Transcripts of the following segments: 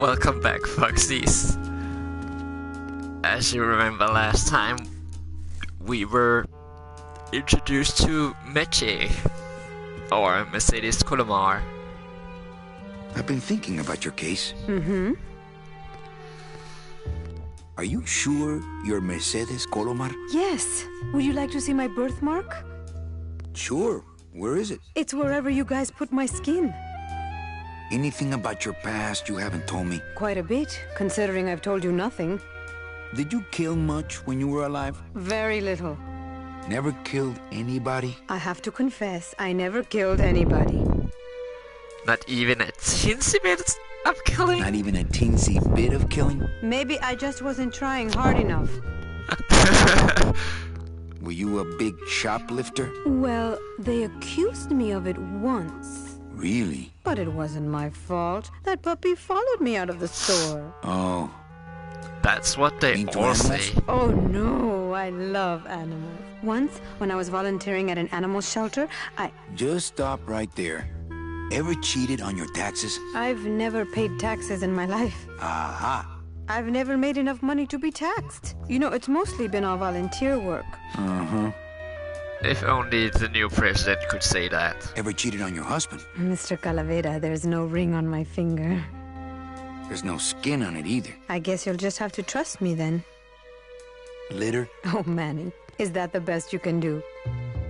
Welcome back, Foxies. As you remember last time, we were introduced to Meche, or Mercedes Colomar. I've been thinking about your case. Mm-hmm. Are you sure you're Mercedes Colomar? Yes. Would you like to see my birthmark? Sure. Where is it? It's wherever you guys put my skin. Anything about your past you haven't told me? Quite a bit, considering I've told you nothing. Did you kill much when you were alive? Very little. Never killed anybody? I have to confess, I never killed anybody. Not even a teensy bit of killing? Not even a teensy bit of killing? Maybe I just wasn't trying hard enough. Were you a big shoplifter? Well, they accused me of it once. Really? But it wasn't my fault. That puppy followed me out of the store. Oh. That's what they Mean to all animals? say. Oh no, I love animals. Once, when I was volunteering at an animal shelter, Just stop right there. Ever cheated on your taxes? I've never paid taxes in my life. Aha. I've never made enough money to be taxed. You know, it's mostly been all volunteer work. Uh-huh. If only the new president could say that. Ever cheated on your husband? Mr. Calavera, there's no ring on my finger. There's no skin on it either. I guess you'll just have to trust me then. Litter? Oh, Manny, is that the best you can do?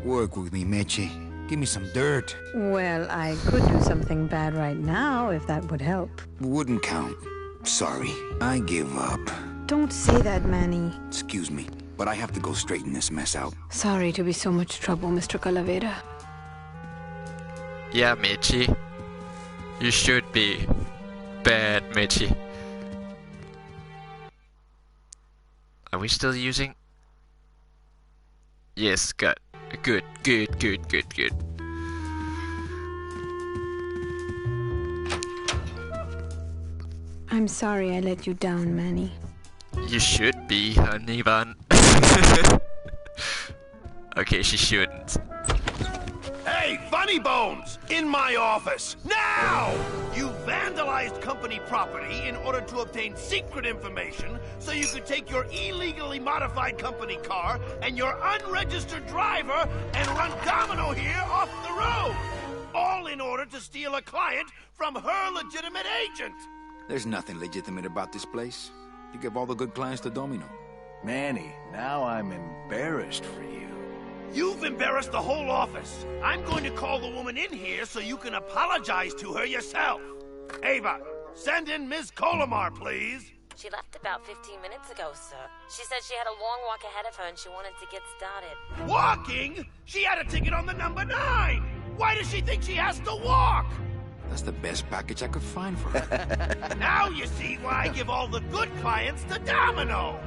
Work with me, Meche. Give me some dirt. Well, I could do something bad right now if that would help. Wouldn't count. Sorry. I give up. Don't say that, Manny. Excuse me, but I have to go straighten this mess out. Sorry to be so much trouble, Mr. Calavera. Yeah, Michi. You should be bad, Michi. Are we still using? Yes, good. Good. I'm sorry I let you down, Manny. You should be, honey bun. Okay, she shouldn't. Hey, Funny Bones! In my office! Now! You vandalized company property in order to obtain secret information so you could take your illegally modified company car and your unregistered driver and run domino here off the road! All in order to steal a client from her legitimate agent! There's nothing legitimate about this place. You give all the good clients to Domino. Manny, now I'm embarrassed for you. You've embarrassed the whole office. I'm going to call the woman in here so you can apologize to her yourself. Ava, send in Ms. Colomar, please. She left about 15 minutes ago, sir. She said she had a long walk ahead of her and she wanted to get started. Walking? She had a ticket on the number 9. Why does she think she has to walk? That's the best package I could find for her. Now you see why I give all the good clients to Domino.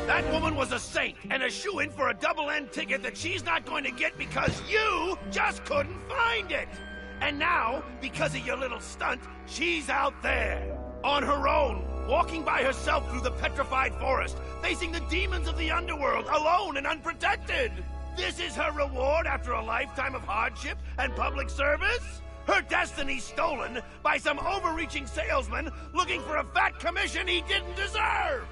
That woman was a saint and a shoo-in for a double-end ticket that she's not going to get because you just couldn't find it. And now, because of your little stunt, she's out there, on her own, walking by herself through the petrified forest, facing the demons of the underworld, alone and unprotected. This is her reward after a lifetime of hardship and public service? Her destiny stolen by some overreaching salesman looking for a fat commission he didn't deserve!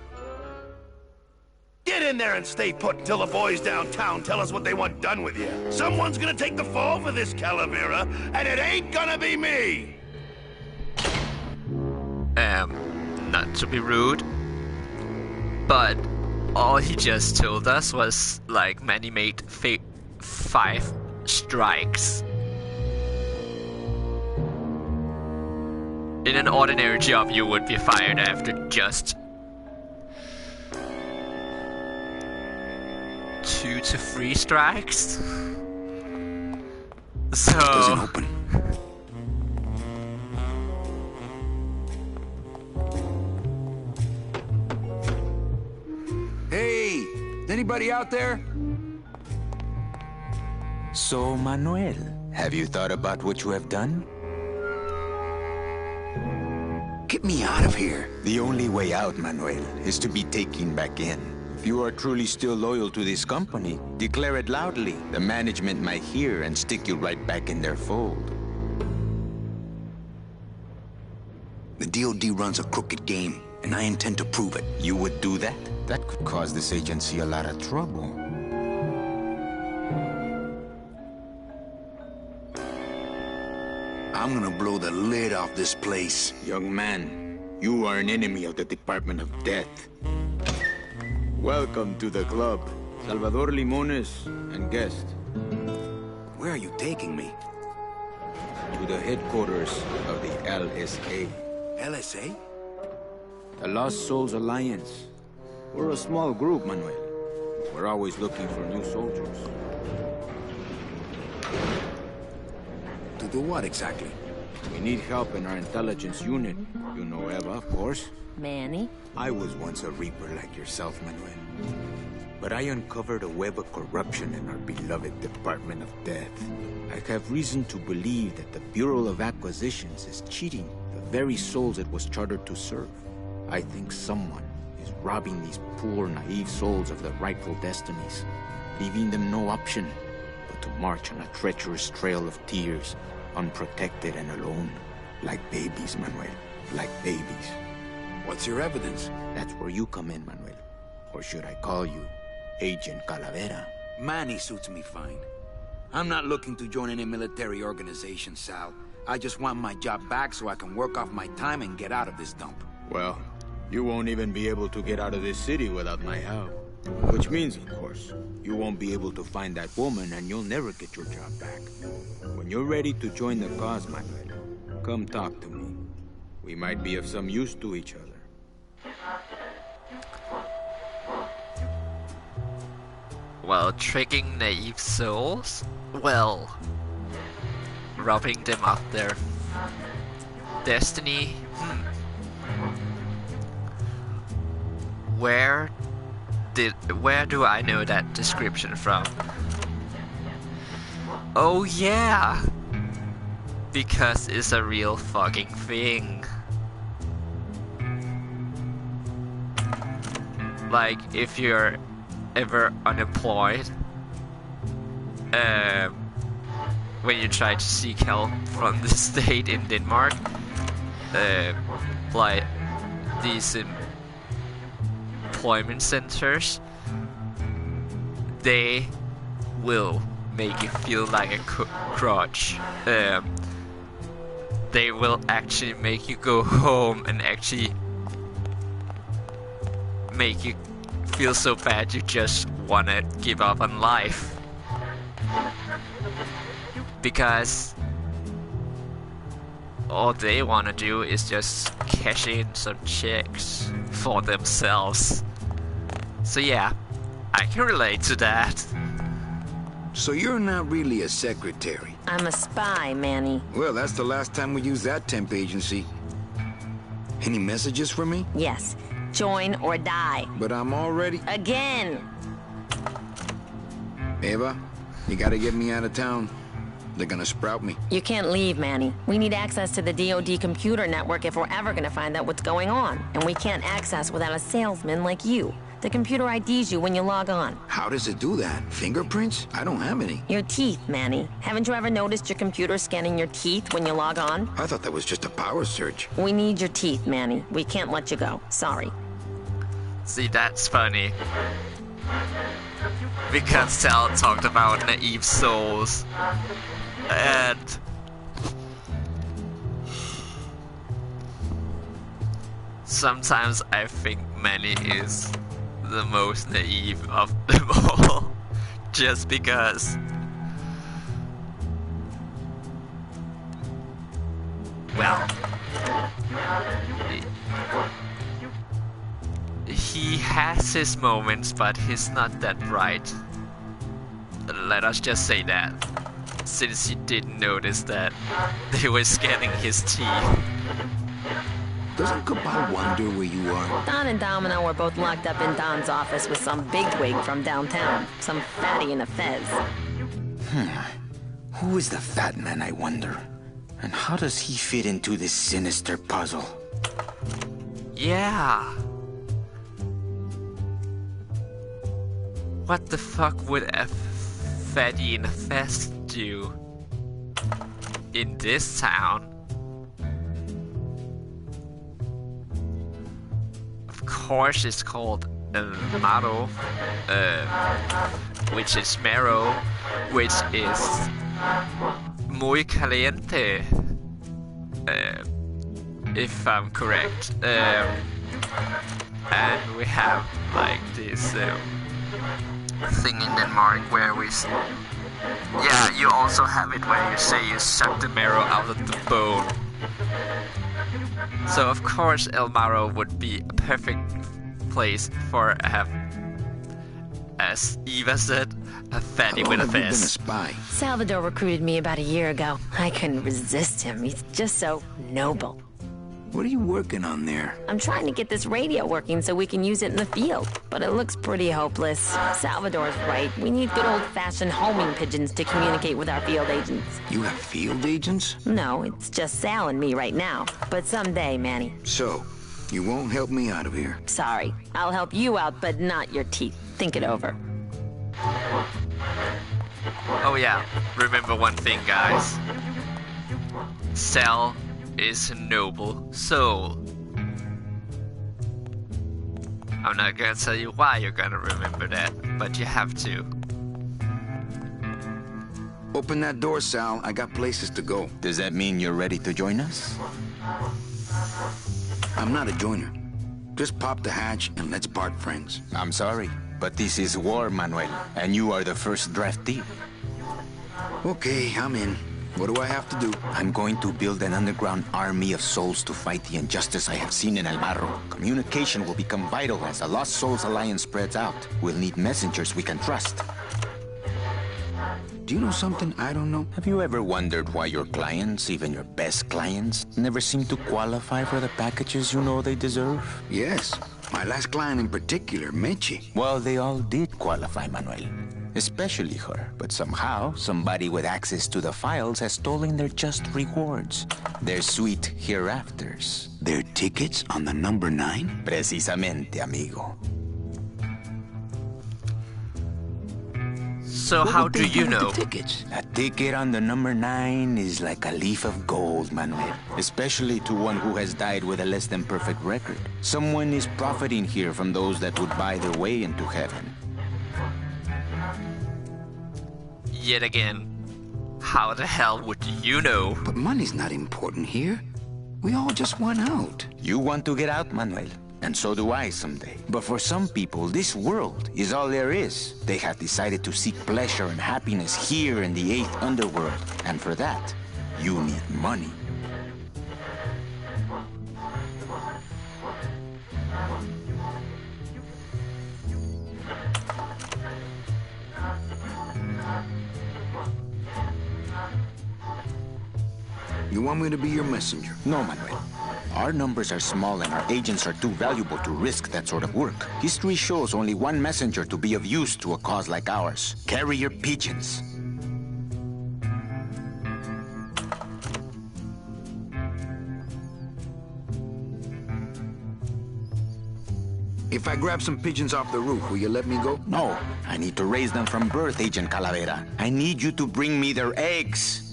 Get in there and stay put until the boys downtown tell us what they want done with you. Someone's gonna take the fall for this, Calavera, and it ain't gonna be me! Not to be rude, but all he just told us was, like, Manny made 5 strikes. In an ordinary job, you would be fired after just 2 to 3 strikes. So Doesn't open. Hey, is anybody out there? So, Manuel, have you thought about what you have done? Get me out of here. The only way out, Manuel, is to be taken back in. If you are truly still loyal to this company, declare it loudly. The management might hear and stick you right back in their fold. DOD runs a crooked game, and I intend to prove it. You would do that? That could cause this agency a lot of trouble. I'm gonna blow the lid off this place. Young man, you are an enemy of the Department of Death. Welcome to the club. Salvador Limones and guest. Where are you taking me? To the headquarters of the LSA. LSA? The Lost Souls Alliance. We're a small group, Manuel. We're always looking for new soldiers. To do what exactly? We need help in our intelligence unit. You know Eva, of course. Manny? I was once a Reaper like yourself, Manuel. But I uncovered a web of corruption in our beloved Department of Death. I have reason to believe that the Bureau of Acquisitions is cheating the very souls it was chartered to serve. I think someone is robbing these poor, naive souls of their rightful destinies, leaving them no option but to march on a treacherous trail of tears, unprotected and alone, like babies, Manuel, like babies. What's your evidence? That's where you come in, Manuel. Or should I call you Agent Calavera? Manny suits me fine. I'm not looking to join any military organization, Sal. I just want my job back so I can work off my time and get out of this dump. Well, you won't even be able to get out of this city without my help. Which means, of course, you won't be able to find that woman and you'll never get your job back. When you're ready to join the cause, Manuel, come talk to me. We might be of some use to each other. Well, tricking naive souls? Well, robbing them of their destiny? Where do I know that description from? Oh yeah! Because it's a real fucking thing. Like, if you're ever unemployed, when you try to seek help from the state in Denmark, like these employment centers, they will make you feel like a crutch. They will actually make you go home and actually make you feel so bad you just wanna give up on life. Because all they wanna do is just cash in some checks for themselves. So yeah, I can relate to that. So you're not really a secretary? I'm a spy, Manny. Well, that's the last time we used that temp agency. Any messages for me? Yes. Join or die. But I'm already... Again! Eva, you gotta get me out of town. They're gonna sprout me. You can't leave, Manny. We need access to the DOD computer network if we're ever gonna find out what's going on. And we can't access without a salesman like you. The computer IDs you when you log on. How does it do that? Fingerprints? I don't have any. Your teeth, Manny. Haven't you ever noticed your computer scanning your teeth when you log on? I thought that was just a power surge. We need your teeth, Manny. We can't let you go. Sorry. See, that's funny. Because Sal talked about naive souls. And sometimes I think Manny is the most naive of them all. Just because, well, he has his moments, but he's not that bright. Let us just say that, since he didn't notice that they were scanning his teeth. Doesn't Cabal wonder where you are? Don and Domino were both locked up in Don's office with some bigwig from downtown. Some fatty in a fez. Who is the fat man, I wonder? And how does he fit into this sinister puzzle? Yeah. What the fuck would a fatty in a fez do in this town? horse is called El Maro, which is marrow, which is muy caliente, if I'm correct. And we have like this thing in Denmark where we... Yeah, you also have it where you say you suck the marrow out of the bone. So of course El Maro would be a perfect place for as Eva said, a fatty with a How long have you been a fist. spy? Salvador recruited me about a year ago. I couldn't resist him. He's just so noble. What are you working on there? I'm trying to get this radio working so we can use it in the field, but it looks pretty hopeless. Salvador's right. We need good old-fashioned homing pigeons to communicate with our field agents. You have field agents? No, it's just Sal and me right now. But someday, Manny. So, you won't help me out of here. Sorry. I'll help you out, but not your teeth. Think it over. Oh yeah, remember one thing, guys. Sal is a noble soul. I'm not gonna tell you why you're gonna remember that, but you have to. Open that door, Sal. I got places to go. Does that mean you're ready to join us? I'm not a joiner. Just pop the hatch and let's part friends. I'm sorry, but this is war, Manuel, and you are the first draftee. Okay, I'm in. What do I have to do? I'm going to build an underground army of souls to fight the injustice I have seen in El Marro. Communication will become vital as the Lost Souls Alliance spreads out. We'll need messengers we can trust. Do you know something I don't know? Have you ever wondered why your clients, even your best clients, never seem to qualify for the packages you know they deserve? Yes. My last client in particular, Mechi. Well, they all did qualify, Manuel. Especially her. But somehow, somebody with access to the files has stolen their just rewards. Their sweet hereafters. Their tickets on the number 9? Precisamente, amigo. So What how would do they you with know? the tickets? A ticket on the number 9 is like a leaf of gold, Manuel. Especially to one who has died with a less than perfect record. Someone is profiting here from those that would buy their way into heaven. Yet again, how the hell would you know? But money's not important here. We all just want out. You want to get out, Manuel. And so do I someday. But for some people, this world is all there is. They have decided to seek pleasure and happiness here in the 8th underworld. And for that, you need money. You want me to be your messenger? No, Manuel. Our numbers are small and our agents are too valuable to risk that sort of work. History shows only one messenger to be of use to a cause like ours. Carrier pigeons. If I grab some pigeons off the roof, will you let me go? No, I need to raise them from birth, Agent Calavera. I need you to bring me their eggs.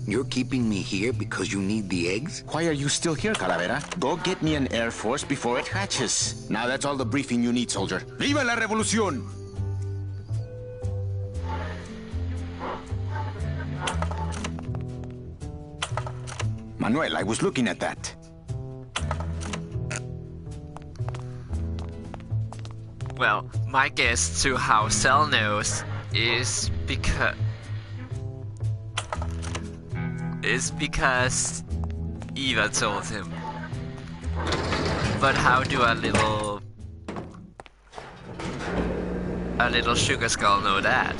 You're keeping me here because you need the eggs? Why are you still here, Calavera? Go get me an Air Force before it hatches. Now that's all the briefing you need, soldier. ¡Viva la revolución! Manuel, I was looking at that. Well, my guess to how Cell knows is because Eva told him. But how do a little sugar skull know that?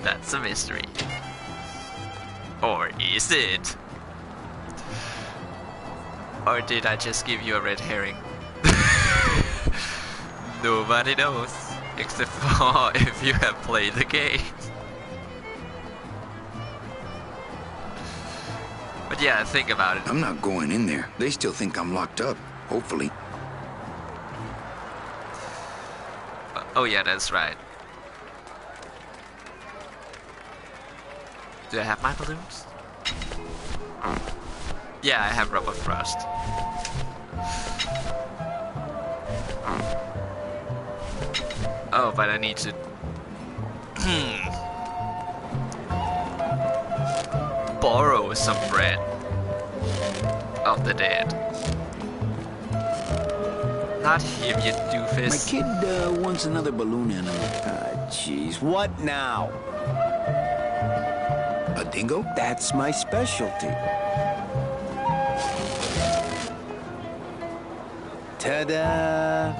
That's a mystery. Or is it? Or did I just give you a red herring? Nobody knows, except for if you have played the game. But yeah, think about it. I'm not going in there. They still think I'm locked up. Hopefully. Oh yeah, that's right. Do I have my balloons? Yeah, I have Rubber Frost. Oh, but I need to... borrow some bread of the dead. Not him, you doofus. My kid wants another balloon animal. Jeez, what now? A dingo? That's my specialty. Ta-da!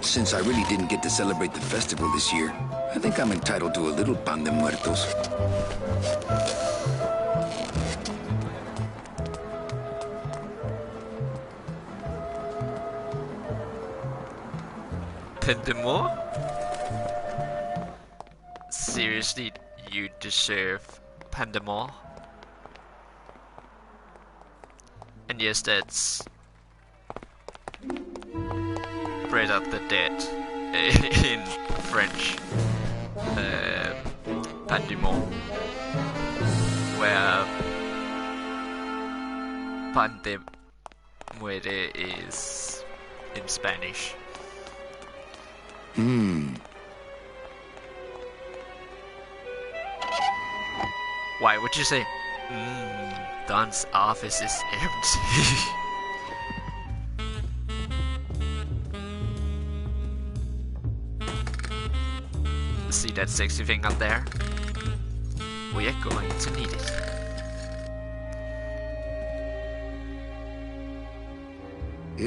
Since I really didn't get to celebrate the festival this year, I think I'm entitled to a little pan de muertos. Pendemore? Seriously, you deserve Pendemore? And yes, that's Bread of the Dead in French. Pendemore. Where Pan de Muere is in Spanish. Why would you say, Don's office is empty? See that sexy thing up there? We are going to need it.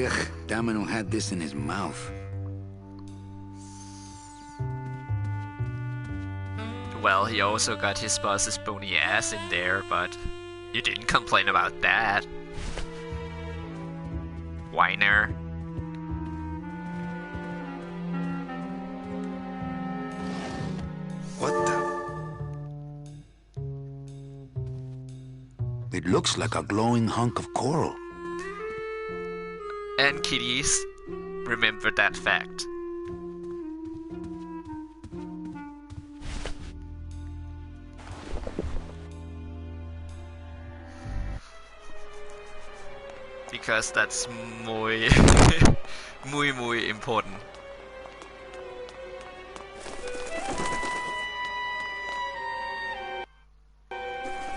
Ugh, Domino had this in his mouth. Well, he also got his boss's bony ass in there, but you didn't complain about that. Whiner. What the? It looks like a glowing hunk of coral. And kitties, remember that fact. Because that's muy, muy important.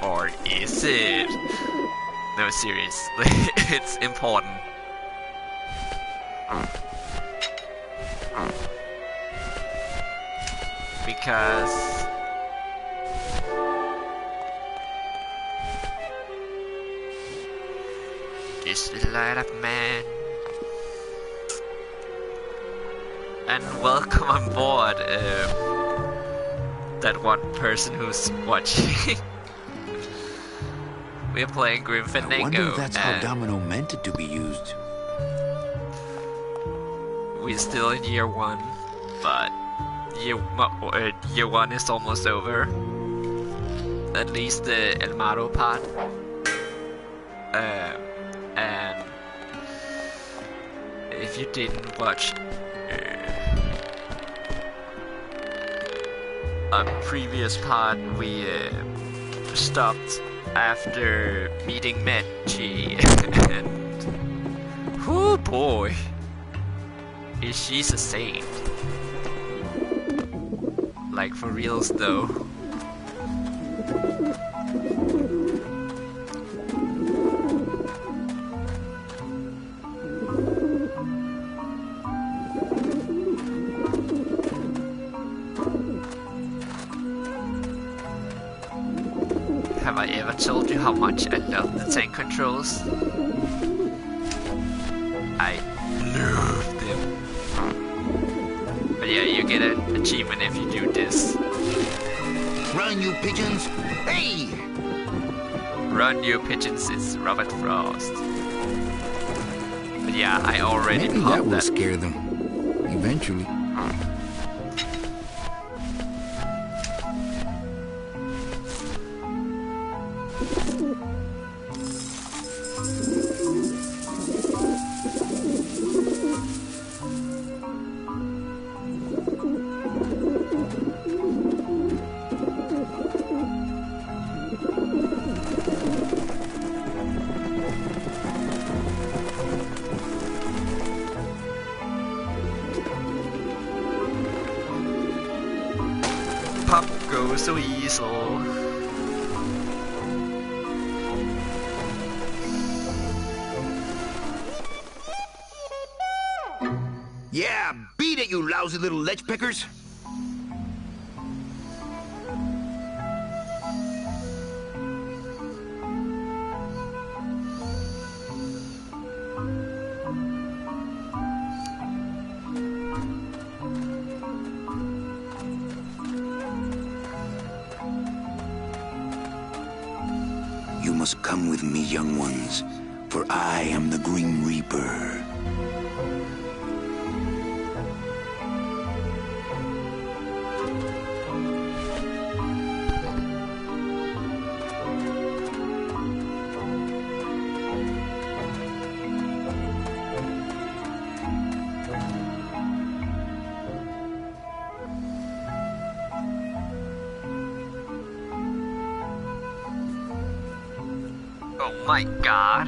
Or is it? No, seriously, it's important. Because it's the light of man. And welcome on board, that one person who's watching. We're playing GrimFandango. I wonder if that's how Domino meant it to be used. We're still in year one, but year one is almost over. At least the El Maro part. And if you didn't watch a previous part, we stopped after meeting Mechi, and oh boy, is she a saint. Like for reals though. Have I ever told you how much I love the tank controls? I love them. But yeah, you get an achievement if you do this. Run, you pigeons! Hey! Run, you pigeons, it's Robert Frost. But yeah, I already Maybe popped that will scare them. Eventually. go so easy. Yeah, beat it, you lousy little lech pickers. You must come with me, young ones, for I am the Grim Reaper. Oh my god.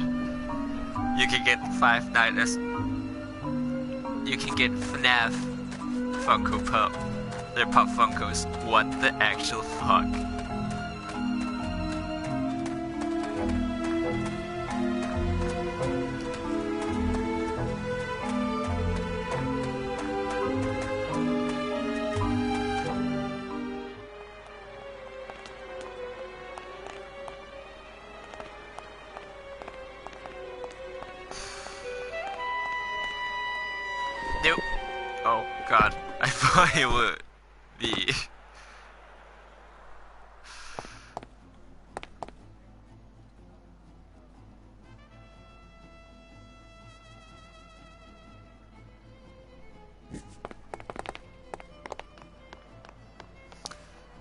You can get Five Nights. You can get FNAF Funko Pop. They're Pop Funkos. What the actual fuck? Nope. Oh god, I thought it would be.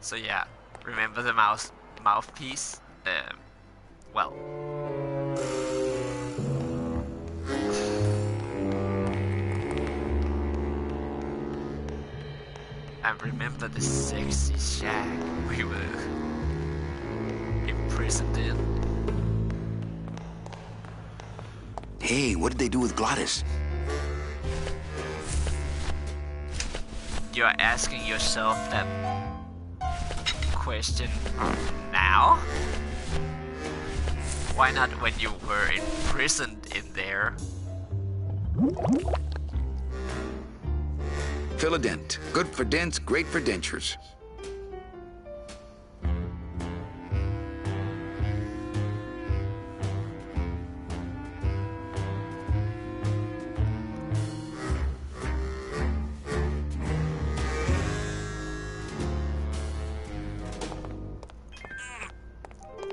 So yeah, remember the mouthpiece? Well. And remember the sexy shack we were imprisoned in? Hey, what did they do with Glottis? You're asking yourself that question now? Why not when you were imprisoned in there? Fill a dent. Good for dents, great for dentures.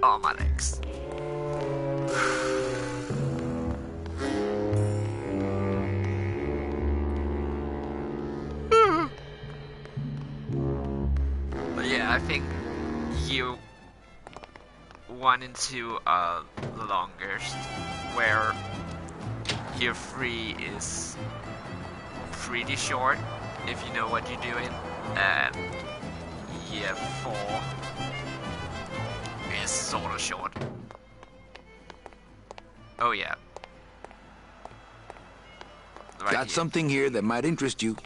Oh, my legs. I think you went into the longest, where year 3 is pretty short, if you know what you're doing, and year 4 is sort of short. Oh yeah. Right Got here. something here that might interest you.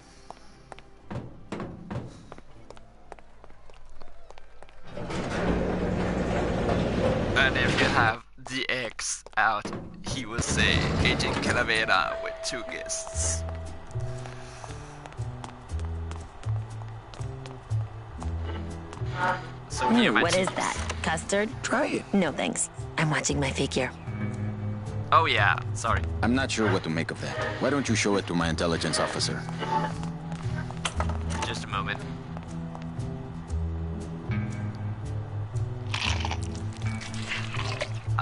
And if you have the X out, he will say Agent Calavera with 2 guests. So here my What is teams. that? Custard? Try it. No thanks. I'm watching my figure. Oh yeah, sorry. I'm not sure what to make of that. Why don't you show it to my intelligence officer? Just a moment.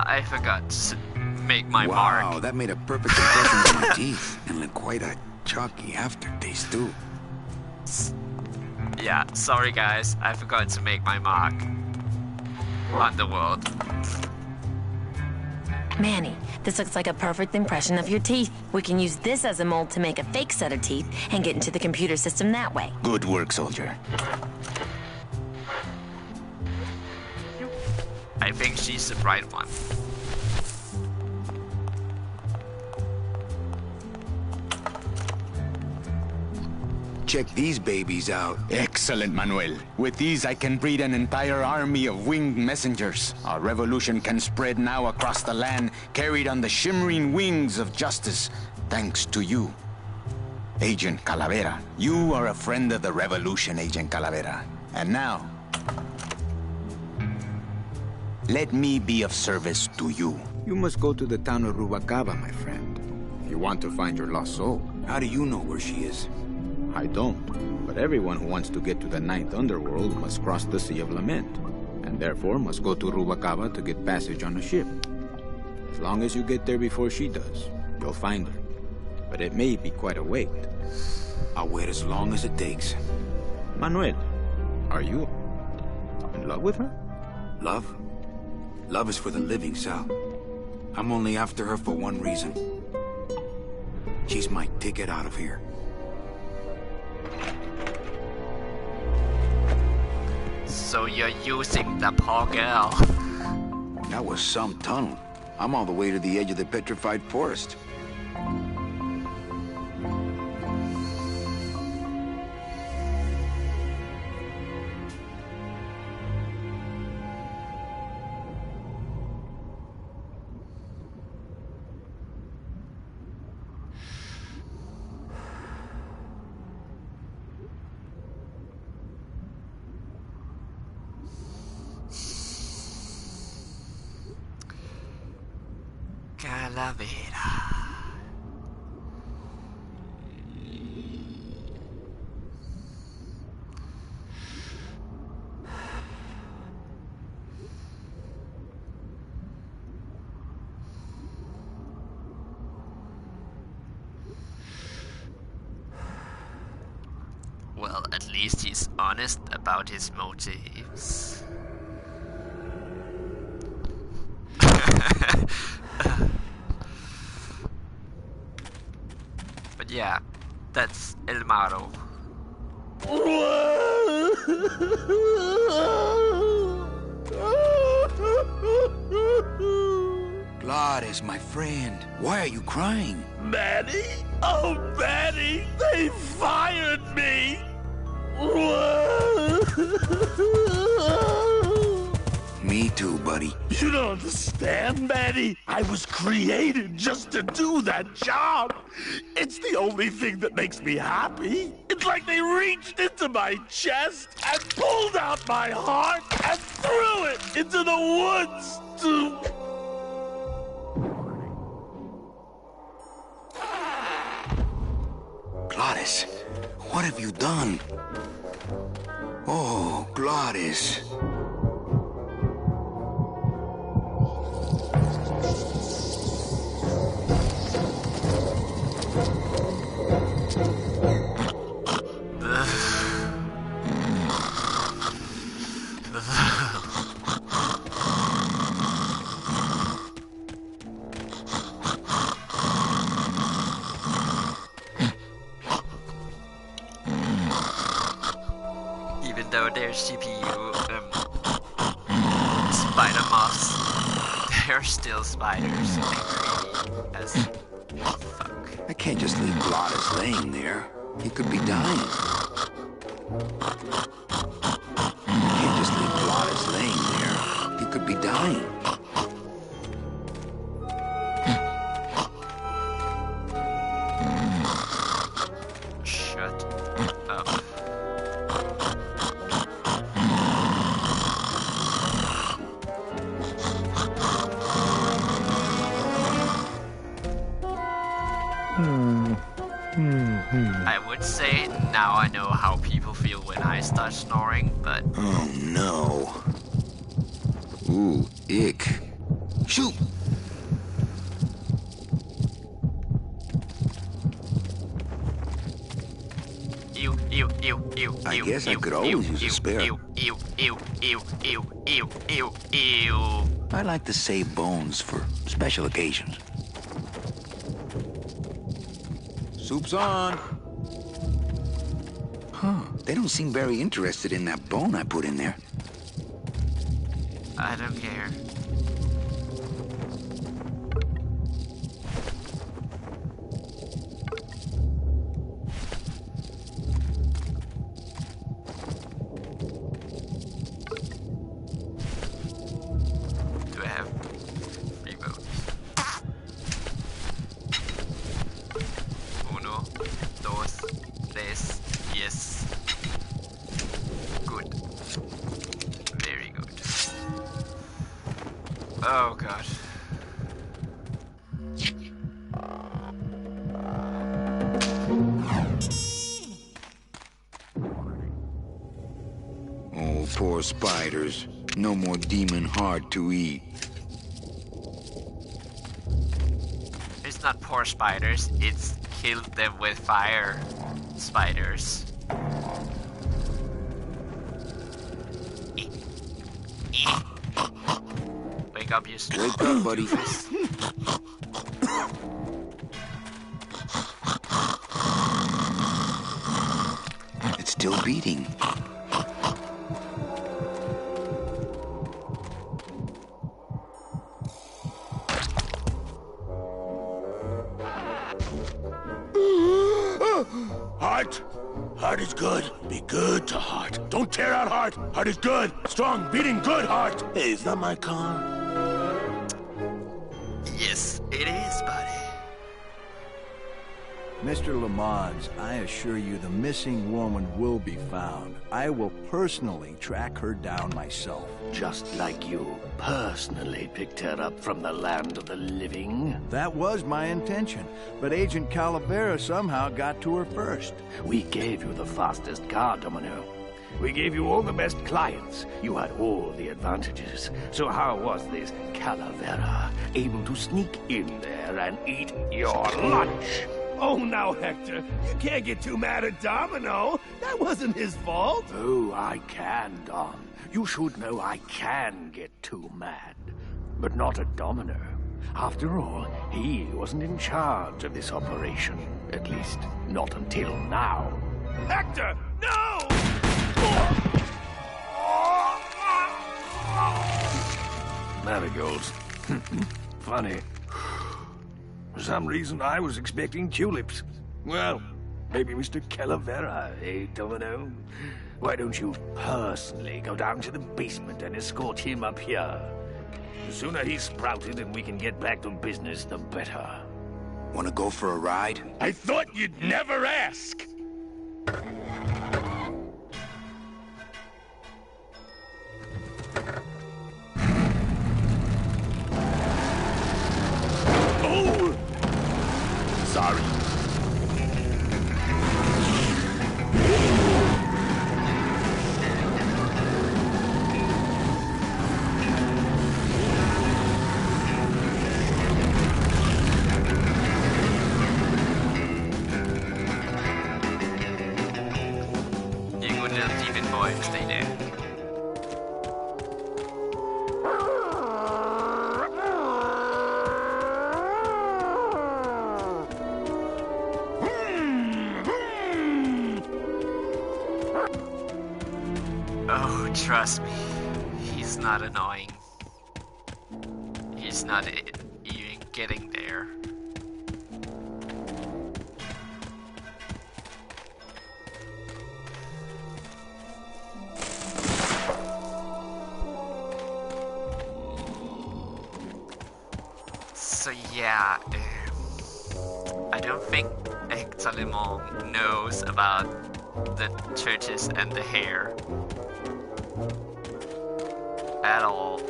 I forgot to make my Wow, mark. that made a perfect impression on my teeth. And like quite a chalky aftertaste, too. Yeah, sorry guys, I forgot to make my mark on the world. Manny, this looks like a perfect impression of your teeth. We can use this as a mold to make a fake set of teeth and get into the computer system that way. Good work, soldier. I think she's the bright one. check these babies out. Excellent, Manuel. With these, I can breed an entire army of winged messengers. Our revolution can spread now across the land, carried on the shimmering wings of justice, thanks to you. Agent Calavera, you are a friend of the revolution, Agent Calavera. And now, let me be of service to you. You must go to the town of Rubalcaba, my friend, if you want to find your lost soul. How do you know where she is? I don't, but everyone who wants to get to the Ninth Underworld must cross the Sea of Lament, and therefore must go to Rubalcaba to get passage on a ship. As long as you get there before she does, you'll find her. But it may be quite a wait. I'll wait as long as it takes. Manuel, are you in love with her? Love? Love is for the living, Sal. I'm only after her for one reason. She's my ticket out of here. So you're using the poor girl. That was some tunnel. I'm all the way to the edge of the petrified forest. Calavera. Well, at least he's honest about his motives. But yeah, that's El Maro. Gladys, my friend, why are you crying? Manny? Oh, Manny, they fired me! Me too, buddy. You don't understand, Manny. I was created just to do that job. It's the only thing that makes me happy. It's like they reached into my chest and pulled out my heart and threw it into the woods to... Gladys, what have you done? Oh, Gladys. Even though they're CPU spider moths, they're still spiders. As fuck. I can't just leave Gladys laying there. He could be dying. I can't just leave Gladys laying there. He could be dying. Shut up. I would say now I know how people feel when I start snoring, but Oh no. Ooh, ick. Shoot! I guess I could always use a spare. I like to save bones for special occasions. Soup's on. Huh. They don't seem very interested in that bone I put in there. I don't care. Oh god. Oh, poor spiders. No more demon heart to eat. It's not poor spiders, it's killed them with fire spiders. Wake up, you stupid. Wake up, buddy. It's still beating. Heart. Heart is good. Be good to heart. Don't tear out heart. Heart is good. Strong, beating good heart. Hey, is that my car? Yes, it is, buddy. Mr. Lamont, I assure you the missing woman will be found. I will personally track her down myself. Just like you personally picked her up from the land of the living. That was my intention, but Agent Calavera somehow got to her first. We gave you the fastest car, Domino. We gave you all the best clients. You had all the advantages. So how was this Calavera able to sneak in there and eat your lunch? Oh, now, Hector, you can't get too mad at Domino. That wasn't his fault. Oh, I can, Dom. You should know I can get too mad. But not at Domino. After all, he wasn't in charge of this operation. At least, not until now. Hector, no! Marigolds. Funny. For some reason, I was expecting tulips. Well, maybe Mr. Calavera, eh, Domino? Why don't you personally go down to the basement and escort him up here? The sooner he's sprouted and we can get back to business, the better. Wanna go for a ride? I thought you'd never ask. Oh! Sorry. You good little demon boy, stay there. Oh, trust me, he's not annoying. He's not even getting there. So yeah, I don't think Hector Lemon knows about the churches and the hair at all.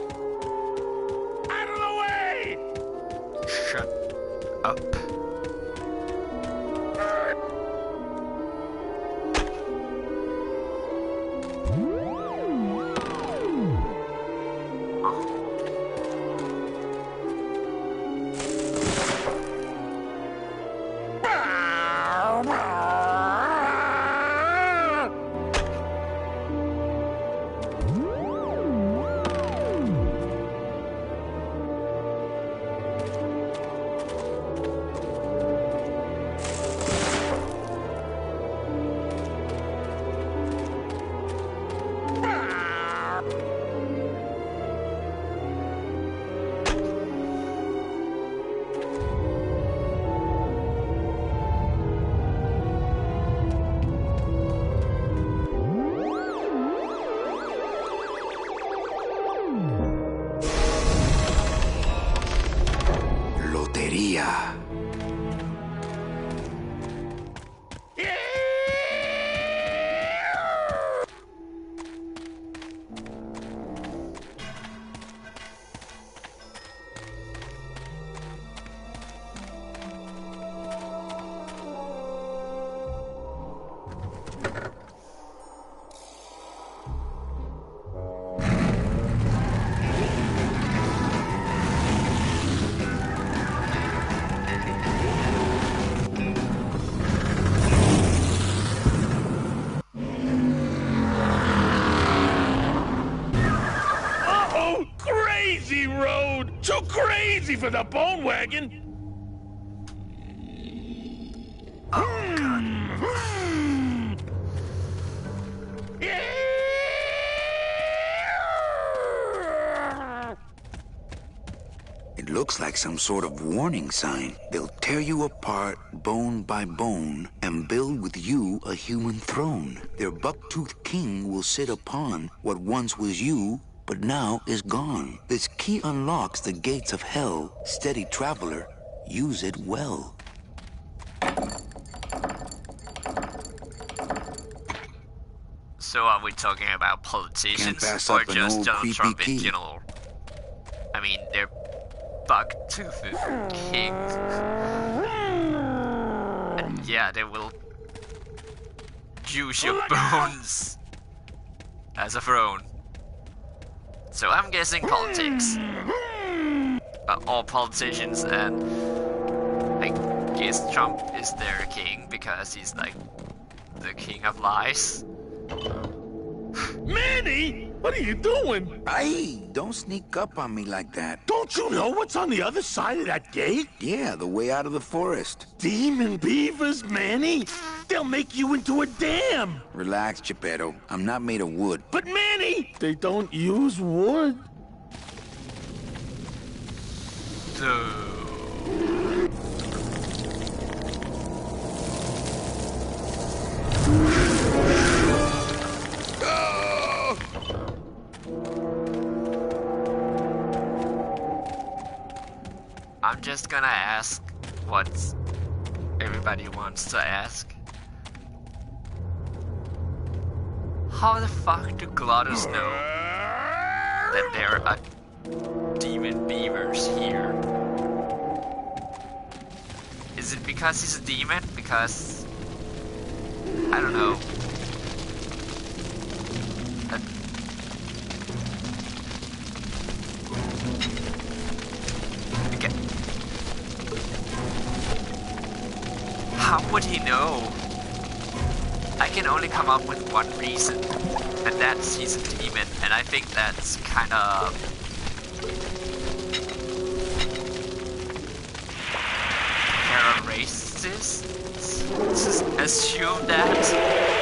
Out of the way! Shut up. crazy for the bone wagon. Oh, God. It looks like some sort of warning sign. They'll tear you apart bone by bone and build with you a human throne. Their buck-toothed king will sit upon what once was you, but now is gone. This key unlocks the gates of hell. Steady traveler, use it well. So are we talking about politicians or just Donald Trump in general? I mean, they're buck-toothed kings. And yeah, they will use your bones as a throne. So I'm guessing politics. All politicians, and I guess Trump is their king because he's like the king of lies. Manny, what are you doing? Hey, don't sneak up on me like that. Don't you know what's on the other side of that gate? Yeah, the way out of the forest. Demon beavers, Manny. They'll make you into a dam. Relax, Geppetto. I'm not made of wood. But Manny, they don't use wood. I'm just gonna ask what everybody wants to ask. How the fuck do Glottis know that there are demon beavers here? Is it because he's a demon? Because I don't know. Okay. How would he know? I can only come up with one reason, and that's he's a demon, and I think that's kind of racist. Just assume that.